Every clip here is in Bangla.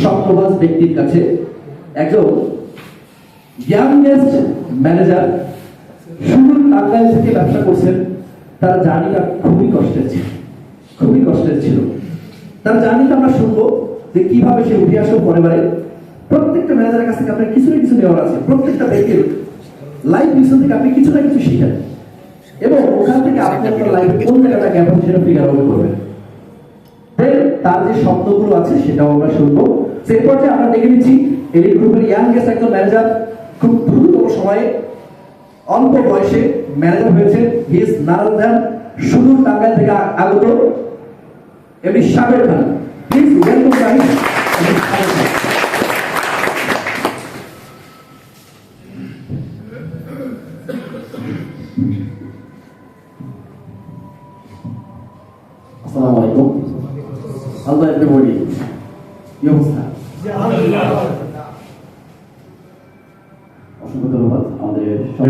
স্বপ্নবাজ ব্যক্তির কাছে একজন ইয়াংগেস্ট ম্যানেজার শুরুর টাঙ্গাইল থেকে ব্যবসা করছেন। তার জার্নিটা খুবই কষ্টের ছিল। তার জার্নিটা আমরা শুনবো যে কিভাবে সে উঠে আসলো পরিবারে। প্রত্যেকটা ম্যানেজারের কাছ থেকে আপনার কিছু না কিছু নেওয়ার আছে। প্রত্যেকটা ব্যক্তির লাইফ মিশন থেকে আপনি কিছু না কিছু শিখেন এবং ওখান থেকে আপনি আপনার লাইফে কোন জায়গাটা গ্যাপ সেটা ফিগার আউট করবেন। তার যে শব্দগুলো আছে সেটাও আমরা শুনবো। সেই পর্যায়ে আমরা দেখে নিচ্ছি এলিট গ্রুপের ইয়াংগেস্ট একজন ম্যানেজার, খুব দ্রুততম সময়ে অল্প বয়সে ম্যানেজার হয়েছে। হি ইজ নারাল দেন সুদূর টাঙ্গাইল থেকে আগত এমনি Sagar Khan. Please welcome guys. আসসালামু আলাইকুম। আল্লাহ এভরিবডি কি অবস্থা? অসংখ্য ধন্যবাদ আমাদের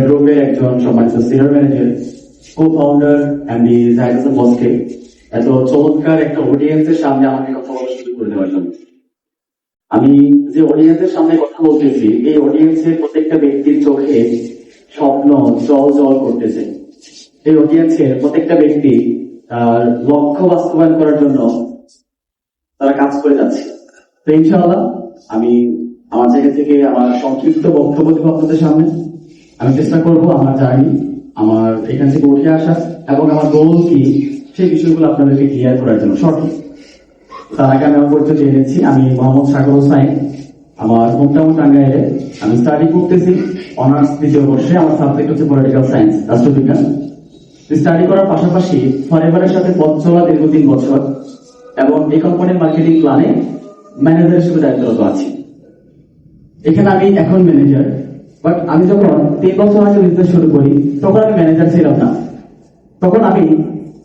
গ্রুপের একজন সম্মানিত senior manager, co-founder MD Zahid Hasan বসকে এত চমৎকার একটা অডিয়েন্সের সামনে আমাকে কথা বলার সুযোগ করে দেওয়ার জন্য। আমি যে অডিয়েন্সের সামনে কথা বলতেছি, এই অডিয়েন্সের প্রত্যেকটা ব্যক্তির চোখে স্বপ্ন জল জল করতেছে। এই অডিয়েন্সের প্রত্যেকটা ব্যক্তি তার লক্ষ্য বাস্তবায়ন করার জন্য তারা কাজ করে যাচ্ছে। তো ইনশাআল্লাহ আমি আমার জায়গা থেকে আমার সংক্ষিপ্ত বক্তব্য দেব আপনাদের সামনে। আমি চেষ্টা করবো আমার জার্নি, আমার এখান থেকে উঠে আসা এবং আমার গোল কি সেই বিষয়গুলো আপনাদেরকে ক্লিয়ার করার জন্য সঠিক। তার আগে আমি আমার পরিচয় দিয়ে নিচ্ছি। আমি মোহাম্মদ সাগর হোসাইন। আমার হোমটাউন টাঙ্গাইলে। আমি স্টাডি করতেছি অনার্স দ্বিতীয় বর্ষে। আমার সাবজেক্ট হচ্ছে পলিটিক্যাল সায়েন্স, রাষ্ট্রবিজ্ঞান। স্টাডি করার পাশাপাশি ফরএভারের সাথে পথ চলা দীর্ঘ 3 বছর এবং এই কোম্পানির মার্কেটিং প্ল্যানে ম্যানেজার হিসেবে দায়িত্বরত আছি। এখানে আমি এখন ম্যানেজার, বাট আমি যখন 3 বছর আগে বিজনেস শুরু করি তখন আমি ম্যানেজার ছিলাম না। তখন আমি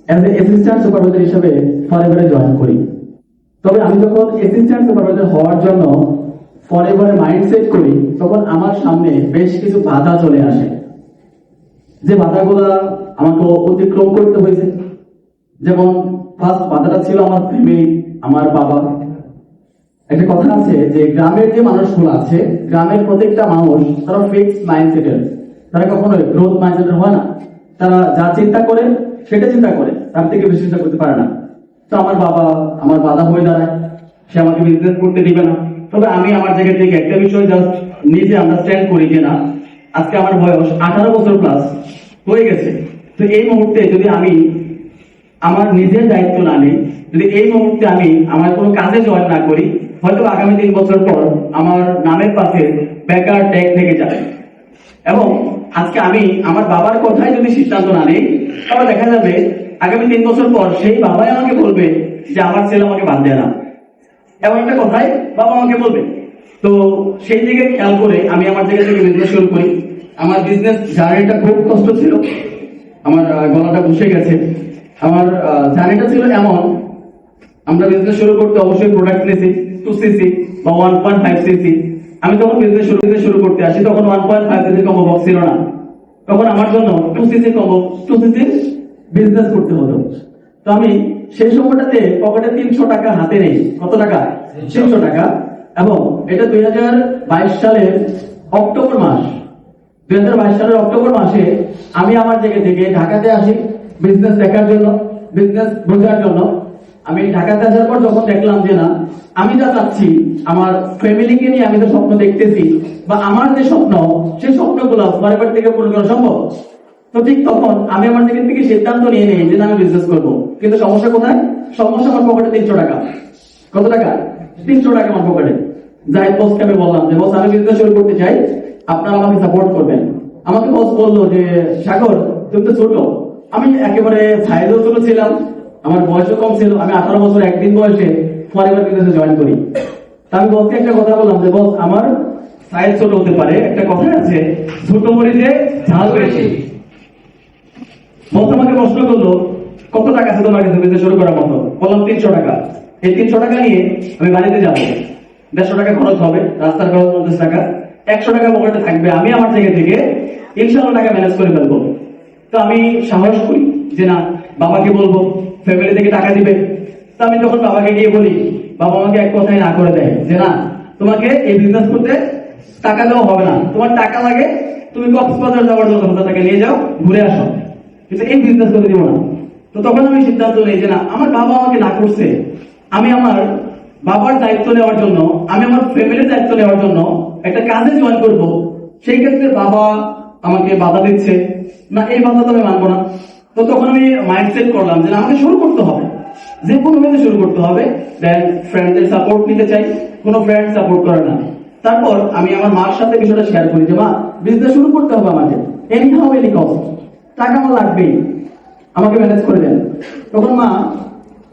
অ্যাজ এ অ্যাসিস্ট্যান্ট সুপারভাইজার হিসেবে ফরএভারে জয়েন করি। তবে আমি যখন অ্যাসিস্ট্যান্ট সুপারভাইজার হওয়ার জন্য ফরএভারে মাইন্ডসেট করি, তখন আমার সামনে বেশ কিছু বাধা চলে আসে। যে বাধাগুলো আমাকে অতিক্রম করতে হয়েছে, যেমন ফার্স্ট বাধাটা ছিল আমার ফ্যামিলি, আমার বাবা। একটা কথা আছে যে গ্রামের যে মানুষগুলো আছে, গ্রামের প্রত্যেকটা মানুষ তারা ফিক্সড মাইন্ডসেটের, তারা কখনো গ্রোথ মাইন্ডসেটের হয় না। তারা যা চিন্তা করে সেটা চিন্তা করে, তার থেকে বেশি চিন্তা করতে পারে না। তো আমার বাবা আমার বাধা হয়ে দাঁড়ায়, সে আমাকে বিজনেস করতে দিবে না। তবে আমি আমার জায়গা থেকে একটা বিষয় জাস্ট নিজে আন্ডারস্ট্যান্ড করি যে না, আজকে আমার বয়স 18 বছর প্লাস হয়ে গেছে। তো এই মুহূর্তে যদি আমি আমার নিজের দায়িত্ব না নিই, যদি এই মুহূর্তে আমি আমার কোনো কাজে জয়েন না করি, হয়তো আগামী 3 বছর পর আমার নামের পাশে বেকার ট্যাগ থেকে যাবে। এবং আজকে আমি আমার বাবার কথায় যদি সিদ্ধান্ত না নিই, তাহলে দেখা যাবে আগামী 3 বছর পর সেই বাবাই আমাকে বলবে যে আমার ছেলে আমাকে বাদ দেয় না, এমন একটা কথাই বাবা আমাকে বলবে। তো সেই দিকে খেয়াল করে আমি আমার জায়গা থেকে বিজনেস শুরু করি। আমার বিজনেস জার্নিটা খুব কষ্ট ছিল, আমার গলাটা বসে গেছে। আমার জার্নিটা ছিল এমন, আমরা বিজনেস শুরু করতে অবশ্যই প্রোডাক্ট নিয়েছি 2cc বা 1.5cc। আমি যখন বিজনেস শুরু করতে আসি তখন 1.5cc কম্বো বক্স ছিল না। তখন আমার জন্য 2cc বিজনেস করতে হতো। তো আমি সেই সময়টাতে পকেটে 300 টাকা হাতে নেই। কত টাকা? 300 টাকা। এবং এটা 2022 সালের অক্টোবর মাস। 2022 সালের অক্টোবর মাসে আমি আমার জায়গা থেকে ঢাকাতে আসি বিজনেস দেখার জন্য, বিজনেস বোঝার জন্য। আমি ঢাকাতে আসার পর যখন দেখলাম যে না, আমি যা চাচ্ছি আমার ফ্যামিলিকে নিয়ে আমি যে স্বপ্ন দেখতেছি বা আমার যে স্বপ্ন, সেই স্বপ্নগুলো পরিবার থেকে পূরণ করা সম্ভব। তো ঠিক তখন আমি আমার জায়গা থেকে সিদ্ধান্ত নিয়ে নিই যে আমি বিজনেস করবো। কিন্তু সমস্যা কোথায়? সমস্যা আমার পকেটে 300 টাকা। কত টাকা? 300 টাকা আমার পকেটে। জাহিদ বসকে আমি বললাম যে বস, আমি বিজনেস শুরু করতে চাই, আপনারা আমাকে সাপোর্ট করবেন। আমাকে বস বললো যে সাগর, তুমি তো ছোট। আমি একেবারে সাইজও ছোট ছিলাম, আমার বয়সও কম ছিল। আমি 18 বছর একদিন বয়সে ফরএভার বিজনেসে জয়েন করি। তা আমি বসকে একটা কথা বললাম যে বস, আমার সাইজ ছোট হতে পারে, একটা কথা আছে ছোট মরিচে ঝাল বেশি। বস আমাকে প্রশ্ন করলো কত টাকা আছে তোমার কাছে বিজনেস শুরু করার মতো? বললাম 300 টাকা। এই 300 টাকা নিয়ে আমি বাড়িতে যাবো, 150 টাকা খরচ হবে, রাস্তার খরচ 50 টাকা, 100 টাকা পকেটে থাকবে। আমি আমার জায়গা থেকে ইনশাআল্লাহ টাকা ম্যানেজ করে ফেলবো। তো আমি সাহস করি যে না, বাবাকে বলবো, ফ্যামিলি থেকে টাকা দিবে। তো আমি যখন বাবাকে গিয়ে বলি, বাবা আমাকে এক কথায় না করে দেয় যে না, তোমাকে এই বিজনেস করতে টাকা দেওয়া হবে না, তোমার টাকা লাগে তুমি কক্সবাজার যাওয়ার জন্য টাকা নিয়ে যাও, ঘুরে আসো, কিন্তু এই বিজনেস করে দিব না। তো তখন আমি সিদ্ধান্ত নিই যে না, আমার বাবা আমাকে না করছে, আমি আমার বাবার দায়িত্ব নেওয়ার জন্য, আমি আমার ফ্যামিলির দায়িত্ব নেওয়ার জন্য একটা কাজে জয়েন করব। সেই ক্ষেত্রে বাবা আমাকে বাধা দিচ্ছে, না এই বাধা তো আমি মানবো না। তো তখন আমি মাইন্ডসেট করলাম যে না, আমাকে শুরু করতে হবে, যে কোনো ভাবে শুরু করতে হবে। দেন ফ্রেন্ডদের সাপোর্ট নিতে চাই, কোনো ফ্রেন্ড সাপোর্ট করে না। তারপর আমি আমার মার সাথে বিষয়টা শেয়ার করি যে মা, বিজনেস শুরু করতে হবে আমাকে, এনি হাউ এনি কস্ট, টাকা আমার লাগবেই, আমাকে ম্যানেজ করে দেন। তখন মা,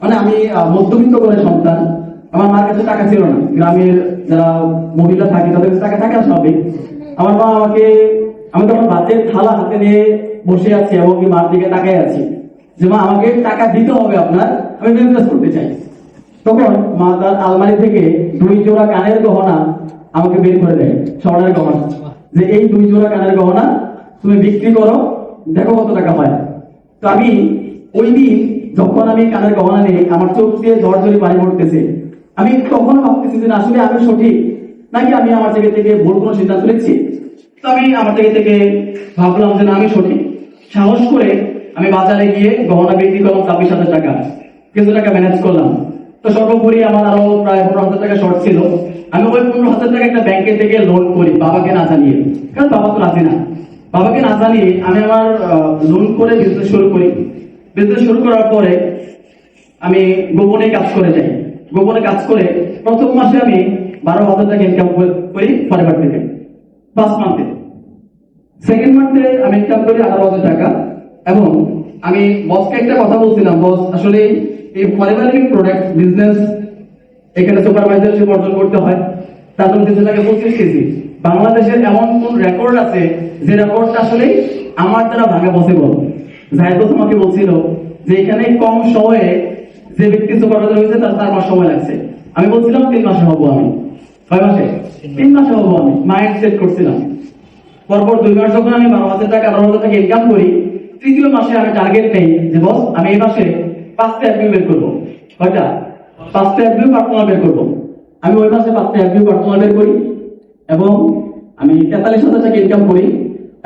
মানে আমি মধ্যবিত্ত করে সন্তান, আমার মার কাছে টাকা ছিল না, গ্রামের যারা মহিলা থাকে তাদের কাছে টাকা থাকে না স্বাভাবিক। আমার মা আমাকে, আমি তখন ভাতের থালা হাতে নিয়ে বসে আছি এবং কি মার দিকে তাকাই আছি যে মা, আমাকে টাকা দিতে হবে আপনার, আমি বিজনেস করতে চাই। তখন মা তার আলমারি থেকে 2 জোড়া কানের গহনা আমাকে বের করে দেয়, স্বর্ণের গহনা, যে এই 2 জোড়া কানের গহনা তুমি বিক্রি করো, দেখো কত টাকা হয়। তো আমি ওই দিন যখন আমি কানের গহনা নেই, আমার চোখ দিয়ে ঝরঝরি পানি পড়তেছে। আমি তখন ভাবতেছি যে আসলে আমি সঠিক নাকি আমি আমার জায়গা থেকে ভুল কোনো সিদ্ধান্ত নিচ্ছি। তো আমি আমার জায়গা থেকে ভাবলাম যে না, আমি সঠিক। সাহস করে আমি বাজারে গিয়ে গহনা বিক্রি করলাম 26,000 টাকা, কিছু টাকা ম্যানেজ করলাম। তো সর্বোপরি আমার আরো প্রায় 15,000 টাকা শর্ট ছিল। আমি ওই 15,000 টাকা একটা ব্যাংকে থেকে লোন করি, বাবাকে না জানিয়ে, কারণ বাবা তো রাজি না। বাবাকে না জানিয়ে আমি আমার লোন করে বিজনেস শুরু করি। বিজনেস শুরু করার পরে আমি গোপনে কাজ করে যাই। গোপনে কাজ করে প্রথম মাসে আমি 12,000 টাকা ইনকাম করি ফরেভার থেকে, ফার্স্ট মান্থে। সেকেন্ড মান্থে আমি ইনকাম করি 18,000 টাকা। এবং আমি বসকে একটা কথা বলছিলাম, বস আসলে এই ফরেভার প্রোডাক্ট বিজনেস, এখানে সুপারভাইজারশিপ অর্জন করতে হয়, তার জন্য কিছু টাকা 25 কেজি। বাংলাদেশের এমন কোন রেকর্ড আছে যে রেকর্ডটা আসলে আমার দ্বারা ভাঙা পসিবল। জাহিদ বস আমাকে বলছিল যে এখানে কম সময়ে যে ব্যক্তি সুপারভাইজার হয়েছে তার 4 মাস সময় লাগছে। আমি বলছিলাম 3 মাসে হবো আমি। 6 মাসে? 3 মাসে হবো আমি, মাইন্ড সেট করছিলাম। পরপর 2 মাস যখন আমি 12,000 টাকা 18,000 টাকা ইনকাম করি, তৃতীয় মাসে আমি টার্গেট নেই যে বস আমি এই মাসে 5টা অ্যাপিউ বের করবো। কয়টা? 5টা অ্যাপিউ পার্টনার বের করবো। আমি ওই মাসে 5টা অ্যাপিউ পার্টনার বের করি এবং আমি 43,000 টাকা ইনকাম করি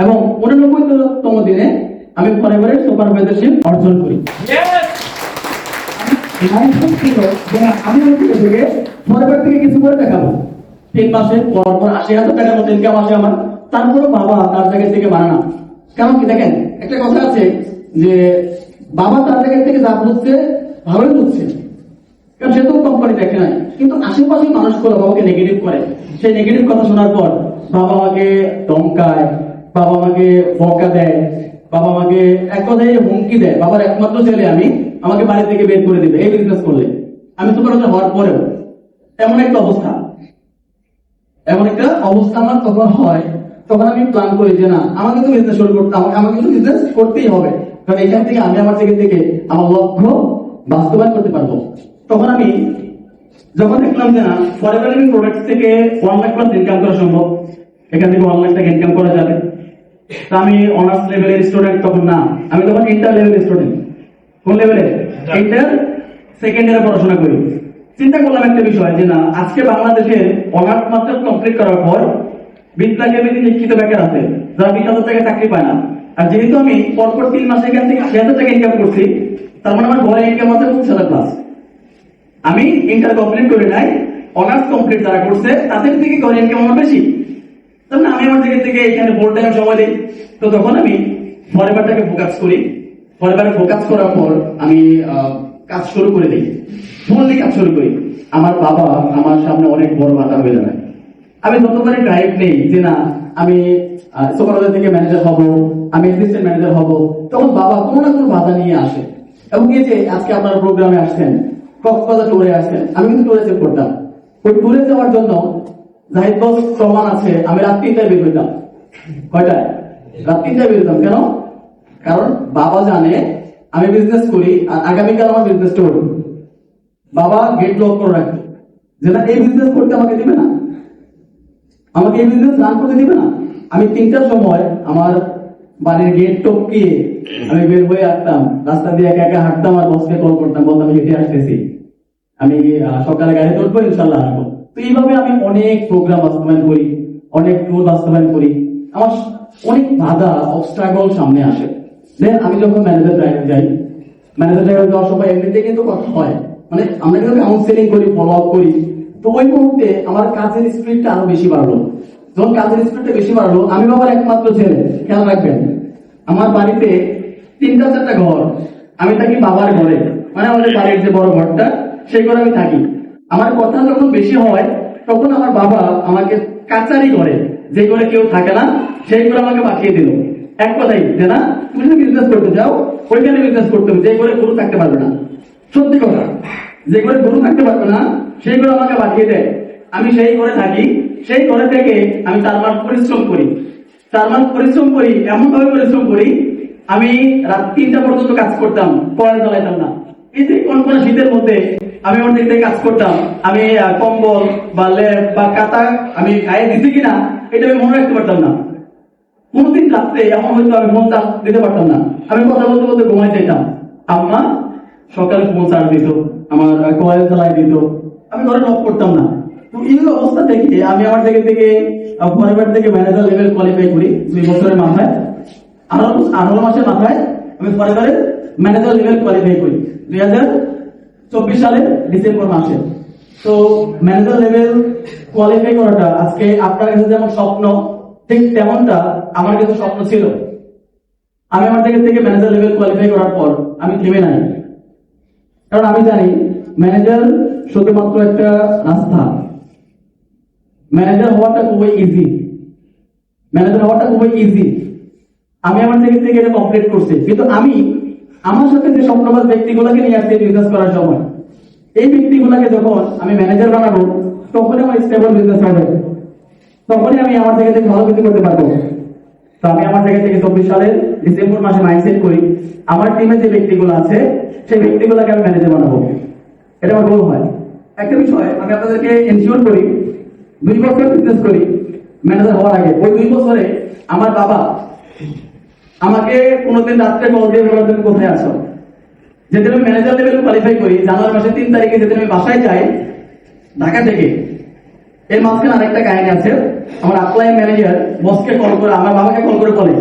এবং 89তম দিনে আমি ফরেভারের সুপারভাইজারশিপ অর্জন করি। আমি থেকে ফরেভার থেকে কিছু করে দেখাবো। 3 মাসে পর 80,000 টাকার মতো ইনকাম আসে আমার। তারপরে বাবা তার জায়গা থেকে মানে না। কারণ কি দেখেন, একটা কথা আছে যে বাবা তার জায়গা থেকে যা বুঝছে ভালোই বুঝছে, কারণ সে তো কোম্পানি দেখে নাই, কিন্তু আশেপাশে মানুষগুলো বাবাকে নেগেটিভ করে। সেই নেগেটিভ কথা শোনার পর বাবা আমাকে ধমকায়, বাবা আমাকে বকা দেয়, বাবা আমাকে এক কথায় হুমকি দেয়। বাবার একমাত্র ছেলে আমি, আমাকে বাড়ি থেকে বের করে দিবে এই বিজনেস করলে। আমি সুপারভাইজার হওয়ার পরেও এমন একটা অবস্থা আমার তখন হয়। তখন আমি প্ল্যান করি যে না, আমাকে তো বিজনেস শুরু করতে, আমাকে তো বিজনেস করতেই হবে, কারণ এখান থেকে আমি আমার জায়গা থেকে আমার লক্ষ্য বাস্তবায়ন করতে পারবো। তখন আমি যখন দেখলাম যে না, ফরেভার লিভিং প্রোডাক্টস থেকে 1 লাখ প্লাস ইনকাম করা সম্ভব, এখান থেকে 1 লাখ টাকা ইনকাম করা যাবে। তা আমি অনার্স লেভেলের স্টুডেন্ট তখন না, আমি তখন ইন্টার লেভেলের স্টুডেন্ট। কোন লেভেলে? ইন্টার সেকেন্ড ইয়ারে পড়াশোনা করি। চিন্তা করলাম একটা বিষয় যে না, আজকে বাংলাদেশের অনার্স মাস্টার কমপ্লিট করার পর 20 লাখের বেশি শিক্ষিত বেকার আছে যারা 20,000 টাকা চাকরি পায় না। আর যেহেতু আমি পরপর 3 মাসে এখান থেকে 80,000 টাকা ইনকাম করছি, তার মানে আমার ঘরে ইনকাম আছে 50,000 প্লাস। আমি ইন্টার কমপ্লিট করে নাই, অনার্স কমপ্লিট যারা করছে তাদের থেকে ঘরে ইনকাম আমার বেশি। তার মানে আমি আমার জায়গা থেকে এখানে ফুল টাইম সময় দিই। তো তখন আমি ফরেভারটাকে ফোকাস করি। ফরেভারে ফোকাস করার পর আমি কাজ শুরু করে দিই, ফুললি কাজ শুরু করি। আমার বাবা আমার সামনে অনেক বড় বাধা হয়ে দাঁড়ায়। আমি যতবারই ড্রাইভ নেই যে না আমি সুপারভাইজার থেকে ম্যানেজার হব, আমি অ্যাসিস্ট্যান্ট ম্যানেজার হব, তখন বাবা কোনো না কোনো বাধা নিয়ে আসে। এবং এই যে আজকে আপনারা প্রোগ্রামে আসছেন, কক্সবাজার ট্যুরে আসছেন, আমি কিন্তু ট্যুরে চেক করতাম। ওই ট্যুরে যাওয়ার জন্য জাহিদ বস প্রমাণ আছে, আমি রাত 3টায় বের হইতাম। কয়টায়? রাত 3টায় বের হইতাম। কেন? কারণ বাবা জানে আমি বিজনেস করি আর আগামীকাল আমার বিজনেসটা করব। বাবা গেট লক করে রাখবে যে না, এই বিজনেস করতে আমাকে দিবে না, আমাকে এই বিজনেস রান করতে দিবে না। আমি 3টার সময় আমার বাড়ির গেট টপকিয়ে আমি বের হয়ে আসতাম, রাস্তা দিয়ে একা একা হাঁটতাম আর বসকে কল করতাম, বলতাম হেঁটে আসতেছি। আমি সকালে গাড়িতে উঠবো, ইনশাল্লাহ আসবো। তো এইভাবে আমি অনেক প্রোগ্রাম বাস্তবায়ন করি, অনেক ট্যুর বাস্তবায়ন করি। আমার অনেক বাধা অবস্ট্রাগল সামনে আসে। দেন আমি যখন ম্যানেজার ড্রাইভে যাই, ম্যানেজার ড্রাইভে যাওয়ার সময় এমনিতে কিন্তু কথা হয়, মানে আমরা কিন্তু কাউন্সিলিং করি, ফলো আপ করি। তো ওই মুহূর্তে আমার কাজের স্পিডটা আরো বেশি বাড়লো। যখন কাজের স্পিডটা বেশি বাড়লো, আমি বাবার একমাত্র ছেলে, খেয়াল রাখবেন আমার বাড়িতে 3-4টা ঘর, আমি থাকি বাবার ঘরে, মানে আমাদের বাড়ির যে বড় ঘরটা সেই ঘরে আমি থাকি। আমার কথা যখন বেশি হয় তখন আমার বাবা আমাকে কাচারি করে, যে ঘরে কেউ থাকে না সেই ঘরে আমাকে পাঠিয়ে দিল। এক কথাই যে না, তুমি যদি বিজনেস করতে চাও ওইখানে বিজনেস করতে হবে, যে ঘরে গরু থাকতে পারবে না। সত্যি কথা, যে ঘরে গরু থাকতে পারবে না সেই ঘরে আমাকে পাঠিয়ে দেয়। আমি সেই ঘরে থাকি, সেই ঘরে থেকে আমি 4 মাস পরিশ্রম করি। 4 মাস পরিশ্রম করি, এমন ভাবে পরিশ্রম করি আমি রাত 3টা পর্যন্ত কাজ করতাম, কয়েল চালাইতাম না। এই যে কোন শীতের মধ্যে আমি আমার দিক থেকে কাজ করতাম, আমি কম্বল বা লেপ বা কাতা আমি গায়ে দিতে কিনা এটা আমি মনে রাখতে পারতাম না। কোনদিন রাত্রে এমন হয়তো আমি ফোন চার্জ দিতে পারতাম না, আমি কথা বলতে বলতে ঘুমাই যেতাম। আম্মা সকালে ফোন চার্জ দিত, আমার কয়েল চালাই দিত, আমি ঘরে নক করতাম না। তো এই অবস্থা থেকে আমি আমার জায়গা থেকে পরিবার থেকে ম্যানেজার লেভেল কোয়ালিফাই করি 2 বছরের মাথায়। 18 মাসের মাথায় আমি পরিবারের ম্যানেজার লেভেল কোয়ালিফাই করি 2024 সালের ডিসেম্বর মাসে। তো ম্যানেজার লেভেল কোয়ালিফাই করাটা আজকে আপনার কাছে যেমন স্বপ্ন, ঠিক তেমনটা আমার কাছে স্বপ্ন ছিল। আমি আমার জায়গা থেকে ম্যানেজার লেভেল কোয়ালিফাই করার পর আমি থেমে নাই, কারণ আমি জানি ম্যানেজার শুধুমাত্র একটা রাস্তা। ম্যানেজার হওয়াটা খুবই ইজি, ম্যানেজার হওয়াটা খুবই ইজি। আমি আমার জায়গা থেকে এটা কমপ্লিট করছি, কিন্তু আমি আমার সাথে যে স্বপ্নবাদ ব্যক্তিগুলোকে নিয়ে আসছি বিজনেস করার সময়, এই ব্যক্তিগুলোকে যখন আমি ম্যানেজার বানাবো তখনই আমার স্টেবল বিজনেস হবে, তখনই আমি আমার জায়গা থেকে ভালো কিছু করতে পারবো। তো আমি আমার জায়গা থেকে 24 সালের ডিসেম্বর মাসে মাইন্ডসেট করি আমার টিমে যে ব্যক্তিগুলো আছে সেই ব্যক্তিগুলোকে আমি ম্যানেজার বানাবো, এটা আমার গোল হয়। একটা বিষয় আমি আপনাদেরকে এনশিওর করি, 2 বছর বিজনেস করি ম্যানেজার হওয়ার আগে, ওই 2 বছরে আমার বাবা আমাকে কোনোদিন রাত্রে কল দিয়ে বলার জন্য কোথায় আসো। যেদিন আমি ম্যানেজার লেভেল কোয়ালিফাই করি জানুয়ারি মাসের 3 তারিখে, যেদিন আমি বাসায় যাই ঢাকা থেকে, এর মাঝখানে আরেকটা কাহিনী আছে। আমার আপ্লাই ম্যানেজার বসকে কল করে, আমার বাবাকে কল করে বলে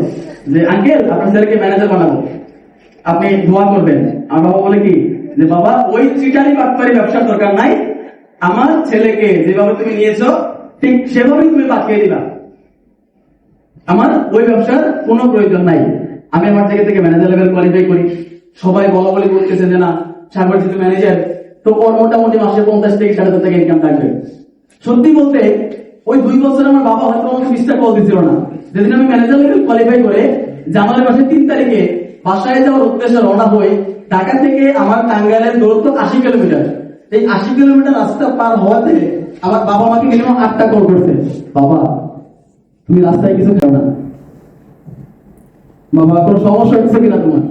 যে আঙ্কেল আপনার ছেলেকে ম্যানেজার বানাবো, আপনি দোয়া করবেন। আমার বাবা বলে কি যে বাবা ওই চিটারি বাটপারি ব্যবসার দরকার নাই, আমার ছেলেকে যেভাবে তুমি নিয়েছো ঠিক সেভাবেই তুমি পাঠিয়ে দিবা, আমার ওই ব্যবসার কোনো প্রয়োজন নাই। আমি আমার জায়গা থেকে ম্যানেজার লেভেল কোয়ালিফাই করি। সবাই বলা বলি করতেছে যে না সাগর যেহেতু ম্যানেজার, তো ওর মোটামুটি মাসে 50 থেকে 60,000 টাকা ইনকাম থাকবে। সত্যি বলতে ওই 2 বছর আমার বাবা হয়তো আমাকে 20টা কল দিছিল না। যেদিন আমি ম্যানেজার লেভেল কোয়ালিফাই করে জানুয়ারি মাসের 3 তারিখে বাসায় যাওয়ার উদ্দেশ্যে রওনা হই, ঢাকা থেকে আমার টাঙ্গাইলের দূরত্ব 80 কিলোমিটার। এই 80 কিলোমিটার রাস্তা পার হওয়াতে আমার বাবা আমাকে মিনিমাম 8টা কল করছে, বাবা তুমি রাস্তায় কিছু খাও না, বাবা কোন সমস্যা হচ্ছে কিনা তোমার।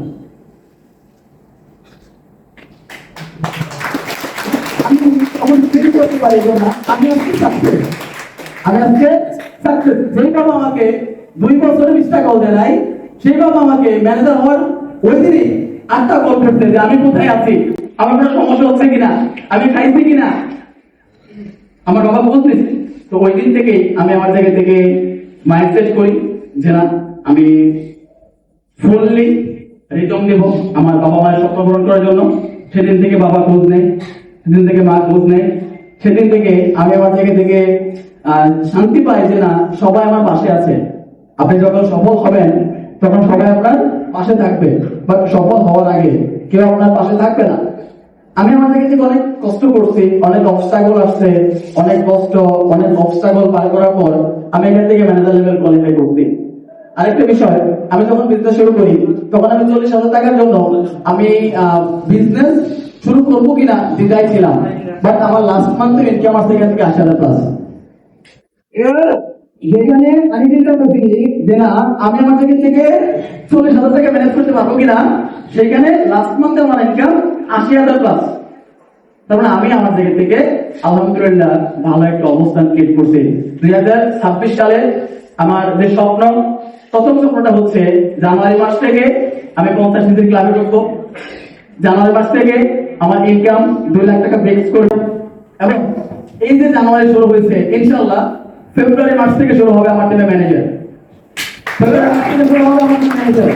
যেই বাবা আমাকে 2 বছরে 20টা কল দেয় নাই, সেই বাবা আমাকে ম্যানেজার হওয়ার ওই দিনই 8টা কল করতে যে আমি কোথায় আছি, আমার কোনো সমস্যা হচ্ছে কিনা, আমি খাইছি কিনা, আমার বাবা বলতেছে। তো ওই দিন থেকে আমি আমার জায়গা থেকে মাইন্ডসেট করি যে না আমি ফুললি রিটার্ন দেব আমার বাবা মায়ের স্বপ্ন পূরণ করার জন্য। সেদিন থেকে বাবা খোঁজ নেয়, সেদিন থেকে মা খোঁজ নেয়, সেদিন থেকে আমি আমার জায়গা থেকে শান্তি পাই যে না সবাই আমার পাশে আছে। আপনি যখন সফল হবেন তখন সবাই আপনার পাশে থাকবে, বাট সফল হওয়ার আগে কেউ আপনার পাশে থাকবে না। আমি আমার জায়গা থেকে অনেক কষ্ট করছি, অনেক অবস্ট্রাগল আসছে, অনেক কষ্ট, অনেক অবস্ট্রাগল পার করার পর আমি এখান থেকে ম্যানেজার লেভেল কোয়ালিফাই করছি। আরেকটা বিষয়, আমি যখন বিজনেস শুরু করি তখন আমি 40,000 টাকার জন্য আমি বিজনেস শুরু করবো কিনা দ্বিধায় ছিলাম, বাট আমার লাস্ট মান্থের ইনকাম আসছে এখান থেকে 80,000 প্লাস। যেখানে আমি চিন্তা করছি যে না আমি আমার জায়গা থেকে 40,000 টাকা ম্যানেজ করতে পারবো কিনা, সেখানে লাস্ট মান্থে আমার ইনকাম 80,000 প্লাস। তার মানে আমি আমার জায়গা থেকে আলহামদুলিল্লাহ ভালো একটা অবস্থান ক্রিয়েট করছি। 2026 সালে আমার যে স্বপ্ন, প্রথম স্বপ্নটা হচ্ছে জানুয়ারি মাস থেকে আমি 50 ক্লাবে ঢুকবো। জানুয়ারি মাস থেকে আমার ইনকাম 2 লাখ টাকা ব্রেক করবে। এবং এই যে জানুয়ারি শুরু হয়েছে, ইনশাআল্লাহ ফেব্রুয়ারি মাস থেকে শুরু হবে আমার টিমে ম্যানেজার। ফেব্রুয়ারি মাস থেকে শুরু হবে আমার ম্যানেজার।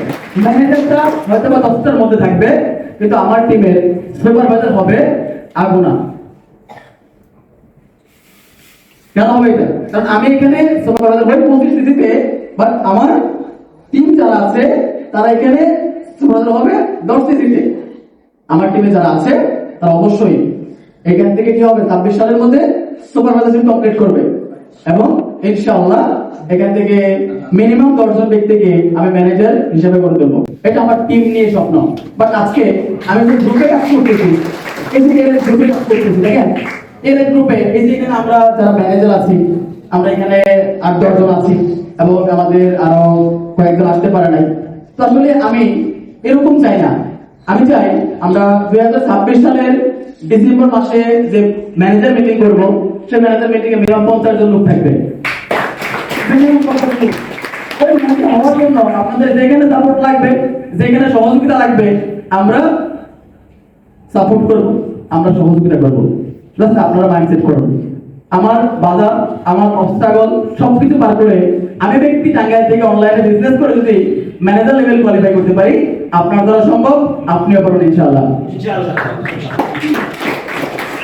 ম্যানেজারটা হয়তো বা 10টার মধ্যে থাকবে, কিন্তু আমার টিমের সুপারভাইজার হবে আগুনা। কেন হবে এটা? কারণ আমি এখানে সুপারভাইজার হই 25 সিসিতে, বাট আমার টিম যারা আছে তারা এখানে সুপারভাইজার হবে 10 সিসিতে। আমার টিমে যারা আছে তারা অবশ্যই এখান থেকে কি হবে 26 সালের মধ্যে সুপারভাইজার কমপ্লিট করবে, এবং ইনশাআল্লাহ এখান থেকে মিনিমাম 10 জন ব্যক্তিকে আমি ম্যানেজার হিসেবে করে দেবো। এটা আমার টিম নিয়ে স্বপ্ন। বাট আজকে আমি যে গ্রুপে কাজ করতেছি, এই যে গ্রুপে কাজ করতেছি, দেখেন এর গ্রুপে এই যে এখানে আমরা যারা ম্যানেজার আছি, আমরা এখানে 8-10 জন আছি, এবং আমাদের আরো কয়েকজন আসতে পারে নাই। তো আসলে আমি এরকম চাই না। আমি চাই আমরা 2026 সালের ডিসেম্বর মাসে যে ম্যানেজার মিটিং করব, সেই ম্যানেজার মিটিং এ মিনিমাম 50 জন লোক থাকবে। মিনিমাম 50 লোক। ওই ম্যানেজার হওয়ার জন্য আপনাদের যেখানে সাপোর্ট লাগবে, যেখানে সহযোগিতা লাগবে, আমরা সাপোর্ট করব, আমরা সহযোগিতা করব। জাস্ট আপনারা মাইন্ডসেট করুন। আমার বাধা, আমার অবস্ট্রাগল সবকিছু পার করে আমি ব্যক্তি টাঙ্গাইল থেকে অনলাইনে বিজনেস করে যদি ম্যানেজার লেভেল কোয়ালিফাই করতে পারি, আপনার দ্বারা সম্ভব, আপনিও পারবেন ইনশাআল্লাহ।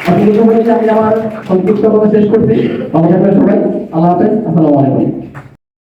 আমি আমার সংক্ষিপ্ত কথা শেষ করছি। ভালো থাকবেন সবাই। আল্লাহ হাফেজ। আসসালামু আলাইকুম।